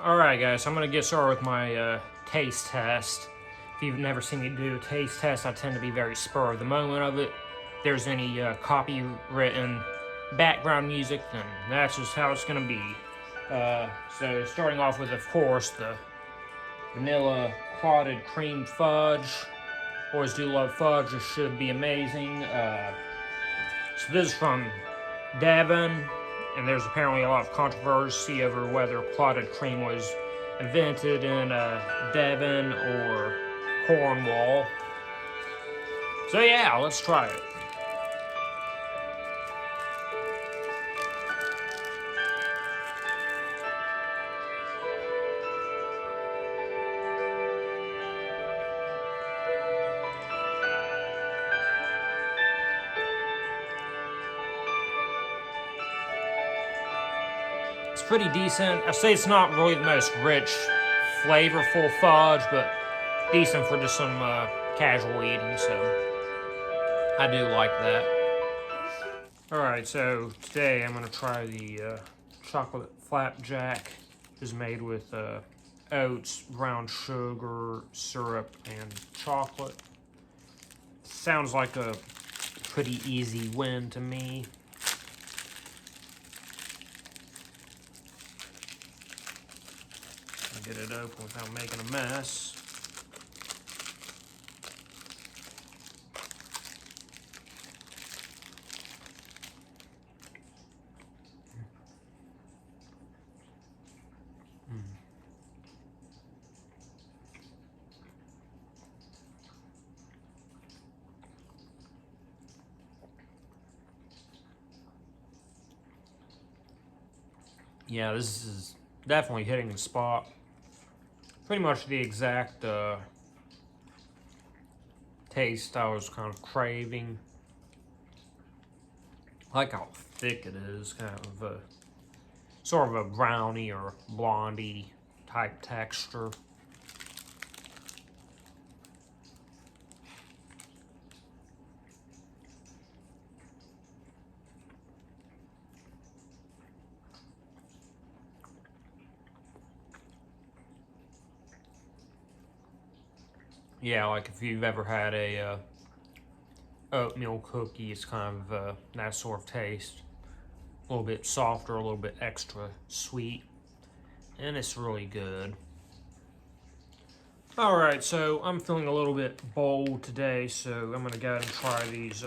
Alright guys, I'm going to get started with my taste test. If you've never seen me do a taste test, I tend to be very spur of the moment of it. If there's any copywritten background music, then that's just how it's going to be. So starting off with, of course, the vanilla clotted cream fudge. Always do love fudge, it should be amazing. So this is from Devon, and there's apparently a lot of controversy over whether clotted cream was invented in Devon or Cornwall. So yeah, let's try it. It's pretty decent. I say it's not really the most rich, flavorful fudge, but decent for just some casual eating, so I do like that. Alright, so today I'm going to try the chocolate flapjack. It's made with oats, brown sugar, syrup, and chocolate. Sounds like a pretty easy win to me. Get it open without making a mess. Yeah, this is definitely hitting the spot. Pretty much the exact taste I was kind of craving. I like how thick it is, kind of a sort of a brownie or blondie type texture. Yeah, like if you've ever had a oatmeal cookie, it's kind of that sort of taste. A little bit softer, a little bit extra sweet, and it's really good. Alright, so I'm feeling a little bit bold today, so I'm going to go ahead and try these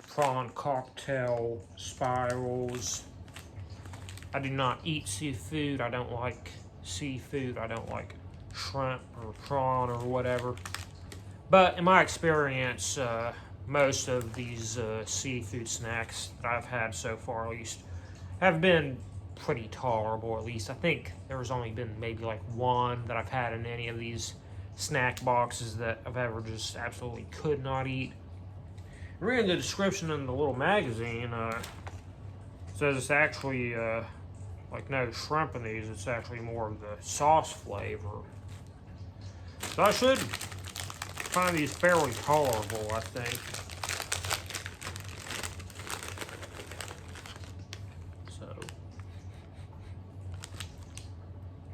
prawn cocktail spirals. I do not eat seafood, I don't like seafood, I don't like shrimp or prawn or whatever. But in my experience, most of these seafood snacks that I've had so far, at least, have been pretty tolerable. At least I think there's only been maybe like one that I've had in any of these snack boxes that I've ever just absolutely could not eat. Reading the description in the little magazine, it says it's actually like no shrimp in these. It's actually more of the sauce flavor. So I should find these fairly tolerable, I think. So,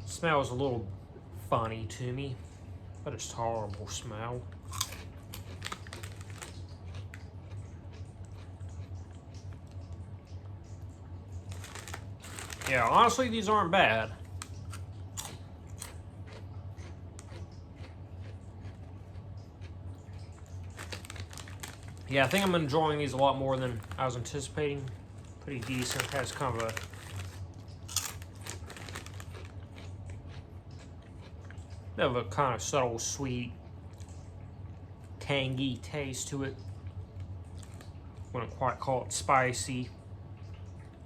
smells a little funny to me, but it's tolerable smell. Yeah, honestly, these aren't bad. Yeah, I think I'm enjoying these a lot more than I was anticipating. Pretty decent. Has kind of a bit of a kind of subtle, sweet, tangy taste to it. Wouldn't quite call it spicy.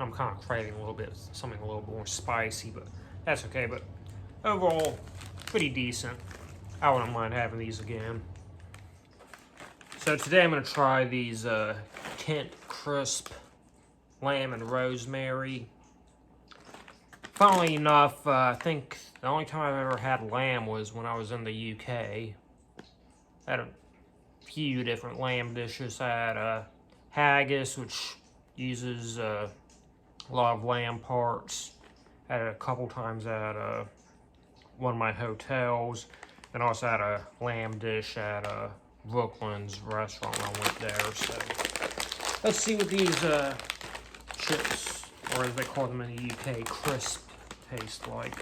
I'm kind of craving a little bit, something a little more spicy, but that's okay. But overall, pretty decent. I wouldn't mind having these again. So today I'm going to try these Kent Crisp Lamb and Rosemary. Funnily enough, I think the only time I've ever had lamb was when I was in the UK. I had a few different lamb dishes. I had haggis, which uses a lot of lamb parts. Had it a couple times at one of my hotels, and also had a lamb dish at Brooklyn's restaurant when I went there. So let's see what these chips, or as they call them in the UK, crisp, taste like.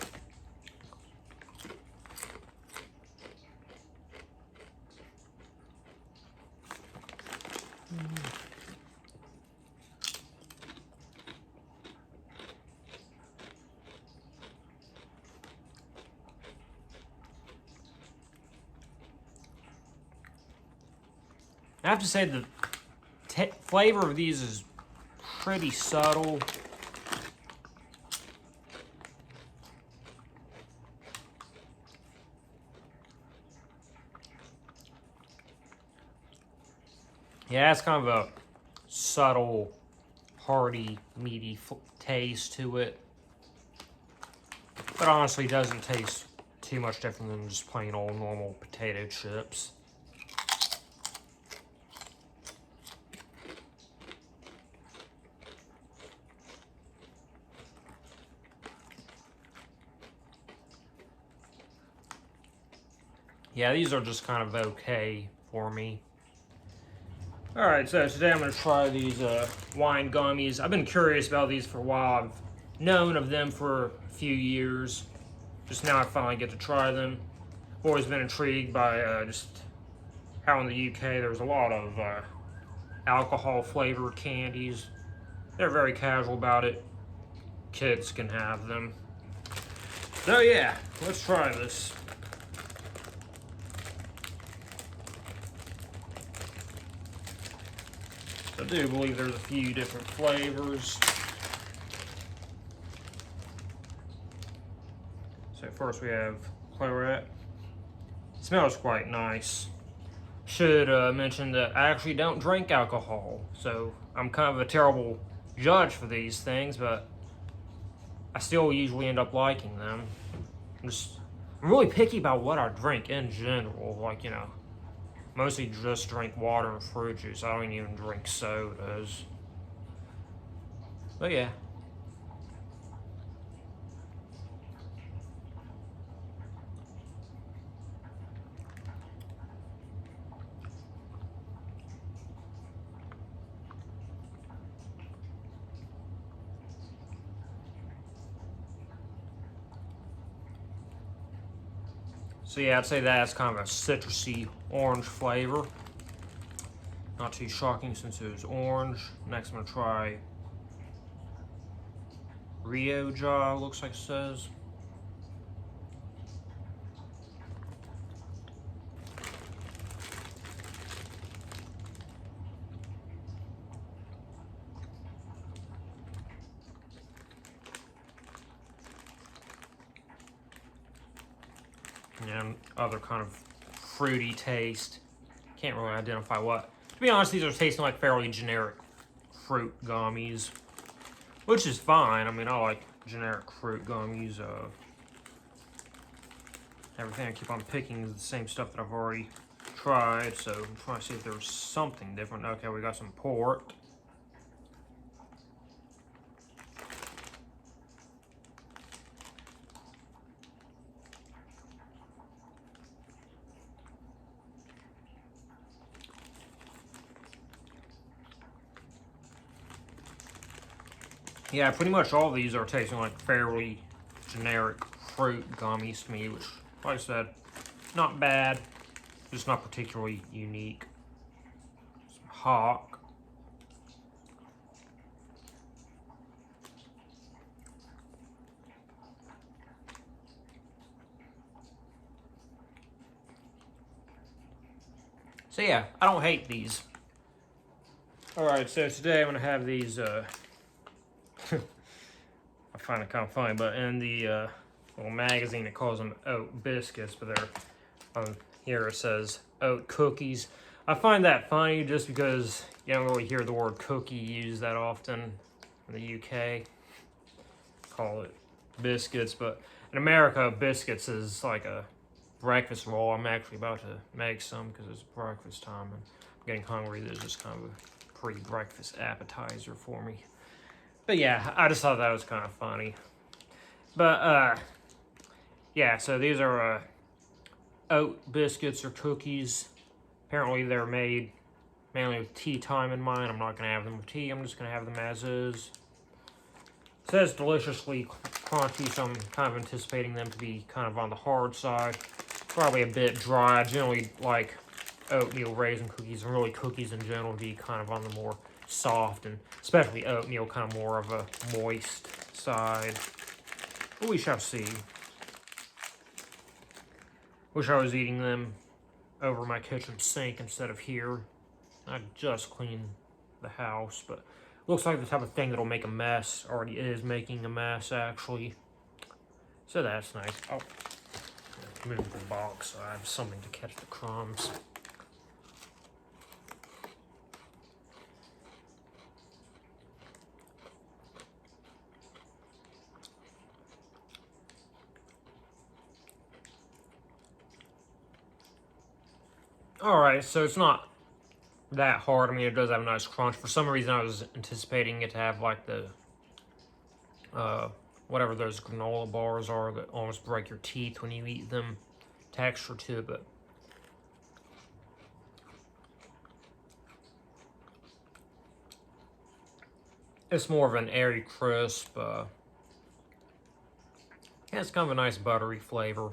I have to say the flavor of these is pretty subtle. Yeah, it's kind of a subtle, hearty, meaty taste to it. But honestly, it doesn't taste too much different than just plain old normal potato chips. Yeah, these are just kind of okay for me. Alright, so today I'm going to try these wine gummies. I've been curious about these for a while. I've known of them for a few years. Just now I finally get to try them. I've always been intrigued by just how in the UK there's a lot of alcohol flavored candies. They're very casual about it. Kids can have them. So yeah, let's try this. I do believe there's a few different flavors. So first we have Currant. It smells quite nice. Should mention that I actually don't drink alcohol, so I'm kind of a terrible judge for these things, but I still usually end up liking them. I'm really picky about what I drink in general, like, you know, mostly just drink water and fruit juice. I don't even drink sodas. But yeah. So yeah, I'd say that's kind of a citrusy orange flavor. Not too shocking since it was orange. Next I'm gonna try Rio Jaw, looks like it says. And other kind of fruity taste. Can't really identify what. To be honest, these are tasting like fairly generic fruit gummies, which is fine. I mean, I like generic fruit gummies. Everything I keep on picking is the same stuff that I've already tried, so I'm trying to see if there's something different. Okay, we got some port. Yeah, pretty much all of these are tasting like fairly generic fruit gummies to me, which, like I said, not bad, just not particularly unique. Some Hawk. So yeah, I don't hate these. Alright, so today I'm going to have these, I find it kind of funny, but in the little magazine it calls them oat biscuits, but they're on here it says oat cookies. I find that funny just because you don't really hear the word cookie used that often in the UK. Call it biscuits, but in America, biscuits is like a breakfast roll. I'm actually about to make some because it's breakfast time and I'm getting hungry. This is just kind of a pre-breakfast appetizer for me. But yeah, I just thought that was kind of funny. But, yeah, so these are oat biscuits or cookies. Apparently they're made mainly with tea time in mind. I'm not going to have them with tea. I'm just going to have them as is. It says deliciously crunchy, so I'm kind of anticipating them to be kind of on the hard side. Probably a bit dry. I generally like oatmeal raisin cookies, and really cookies in general, to be kind of on the more soft, and especially oatmeal, kind of more of a moist side. But we shall see. Wish I was eating them over my kitchen sink instead of here. I just cleaned the house, but looks like the type of thing that'll make a mess. Already is making a mess, actually. So that's nice. Oh, move the box so I have something to catch the crumbs. Alright, so it's not that hard. I mean, it does have a nice crunch. For some reason, I was anticipating it to have like the, whatever those granola bars are that almost break your teeth when you eat them texture to it, but it's more of an airy crisp. Yeah, it's kind of a nice buttery flavor.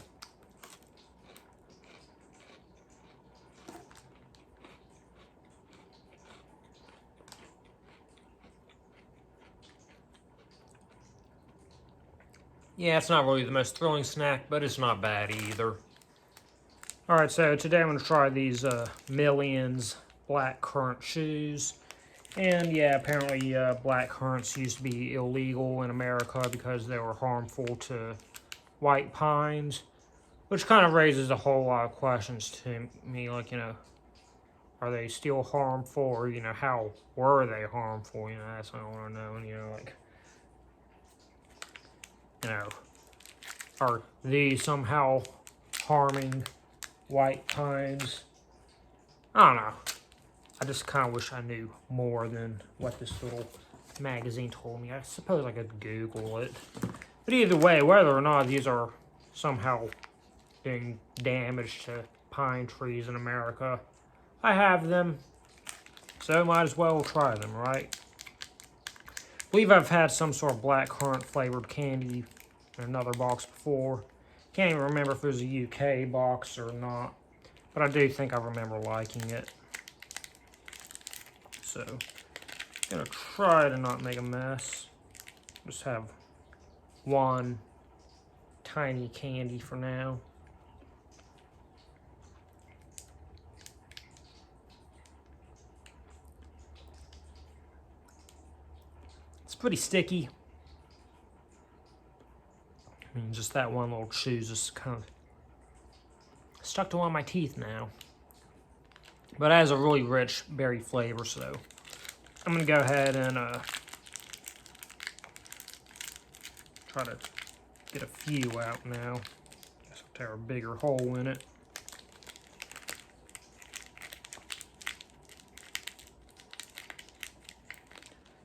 Yeah, it's not really the most thrilling snack, but it's not bad either. Alright, so today I'm going to try these Millions black currant shoes. And yeah, apparently black currants used to be illegal in America because they were harmful to white pines. Which kind of raises a whole lot of questions to me, like, you know, are they still harmful, or, you know, how were they harmful? You know, that's what I want to know. And, you know, like, you know, are these somehow harming white pines? I don't know. I just kind of wish I knew more than what this little magazine told me. I suppose I could Google it. But either way, whether or not these are somehow doing damage to pine trees in America, I have them, so might as well try them, right? I believe I've had some sort of black currant flavored candy in another box before. Can't even remember if it was a UK box or not, but I do think I remember liking it. So, gonna try to not make a mess. Just have one tiny candy for now. It's pretty sticky. I mean, just that one little chew just kind of stuck to one of my teeth now. But it has a really rich berry flavor, so I'm going to go ahead and try to get a few out now. Guess I'll tear a bigger hole in it.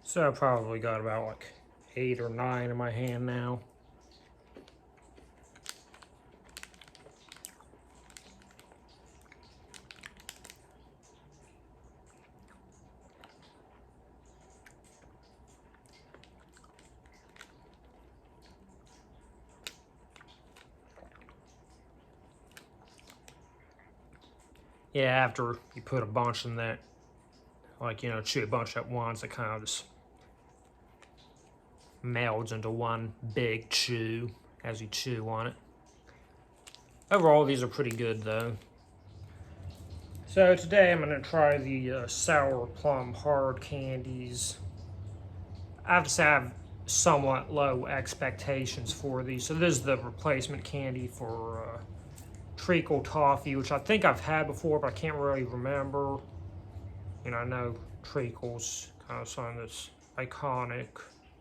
So I've probably got about like 8 or 9 in my hand now. Yeah, after you put a bunch in that, like, you know, chew a bunch at once, it kind of just melds into one big chew as you chew on it. Overall, these are pretty good, though. So today I'm going to try the sour plum hard candies. I have to say I have somewhat low expectations for these. So this is the replacement candy for treacle toffee, which I think I've had before, but I can't really remember. You know, I know treacle's kind of something that's iconic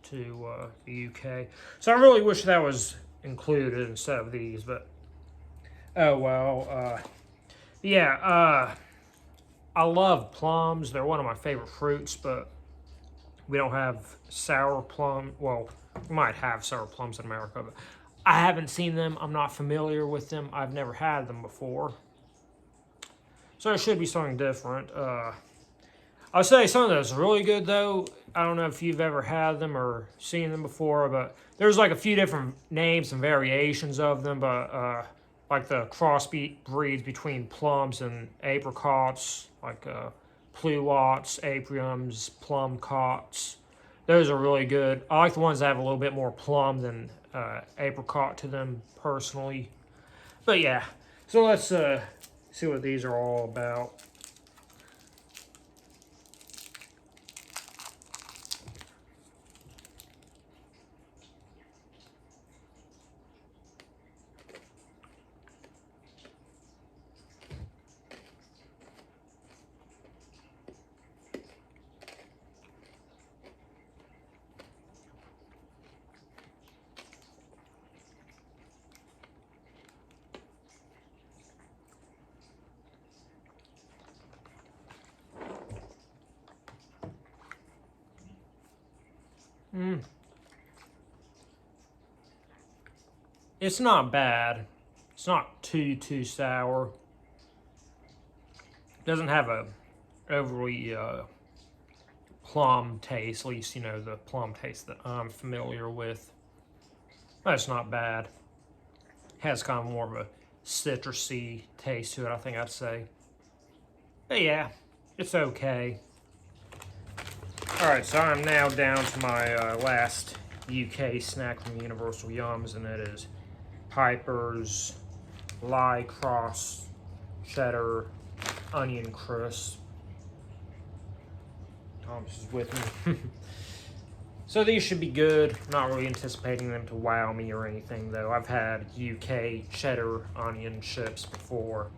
to the UK. So I really wish that was included instead of these, but oh well. Yeah, I love plums. They're one of my favorite fruits, but we don't have sour plum. Well, might have sour plums in America, but I haven't seen them. I'm not familiar with them. I've never had them before. So it should be something different. I'll say something that's really good though. I don't know if you've ever had them or seen them before, but there's like a few different names and variations of them, but like the breeds between plums and apricots, like pluots, apriums, plum cots. Those are really good. I like the ones that have a little bit more plum than apricot to them personally. But yeah, so let's see what these are all about. It's not bad. It's not too sour. It doesn't have a overly plum taste, at least, you know, the plum taste that I'm familiar with. That's not bad. Has kind of more of a citrusy taste to it, I think I'd say. But yeah, it's okay. Alright, so I'm now down to my last UK snack from Universal Yums, and it is Piper's Lye Cross Cheddar Onion Crisp. Thomas is with me. So these should be good. Not really anticipating them to wow me or anything, though. I've had UK cheddar onion chips before.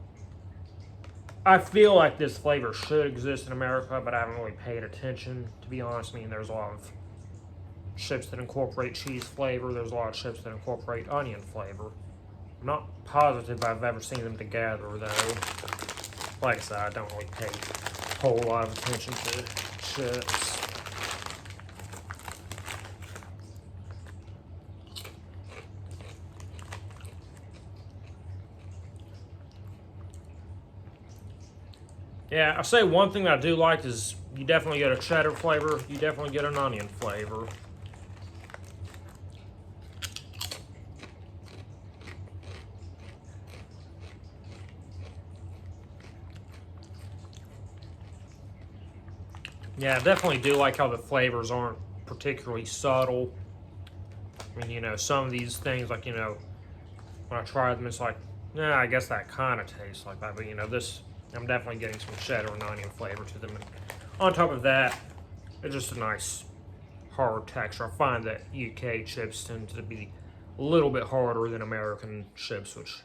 I feel like this flavor should exist in America, but I haven't really paid attention, to be honest. I mean, there's a lot of chips that incorporate cheese flavor. There's a lot of chips that incorporate onion flavor. I'm not positive I've ever seen them together, though. Like I said, I don't really pay a whole lot of attention to chips. Yeah, I'll say one thing that I do like is you definitely get a cheddar flavor, you definitely get an onion flavor. Yeah, I definitely do like how the flavors aren't particularly subtle. I mean, you know, some of these things, like, you know, when I try them, it's like, yeah, I guess that kind of tastes like that. But, you know, this, I'm definitely getting some cheddar and onion flavor to them. And on top of that, it's just a nice hard texture. I find that UK chips tend to be a little bit harder than American chips, which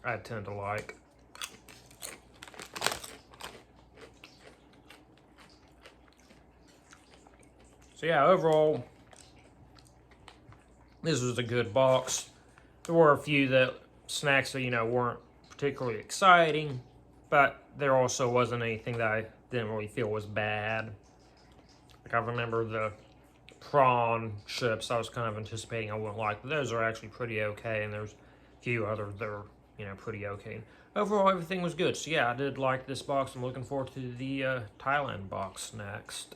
I tend to like. So yeah, overall, this was a good box. There were a few snacks that, you know, weren't particularly exciting, but there also wasn't anything that I didn't really feel was bad. Like, I remember the prawn chips I was kind of anticipating I wouldn't like, but those are actually pretty okay, and there's a few others that are, you know, pretty okay. Overall, everything was good. So yeah, I did like this box. I'm looking forward to the Thailand box next.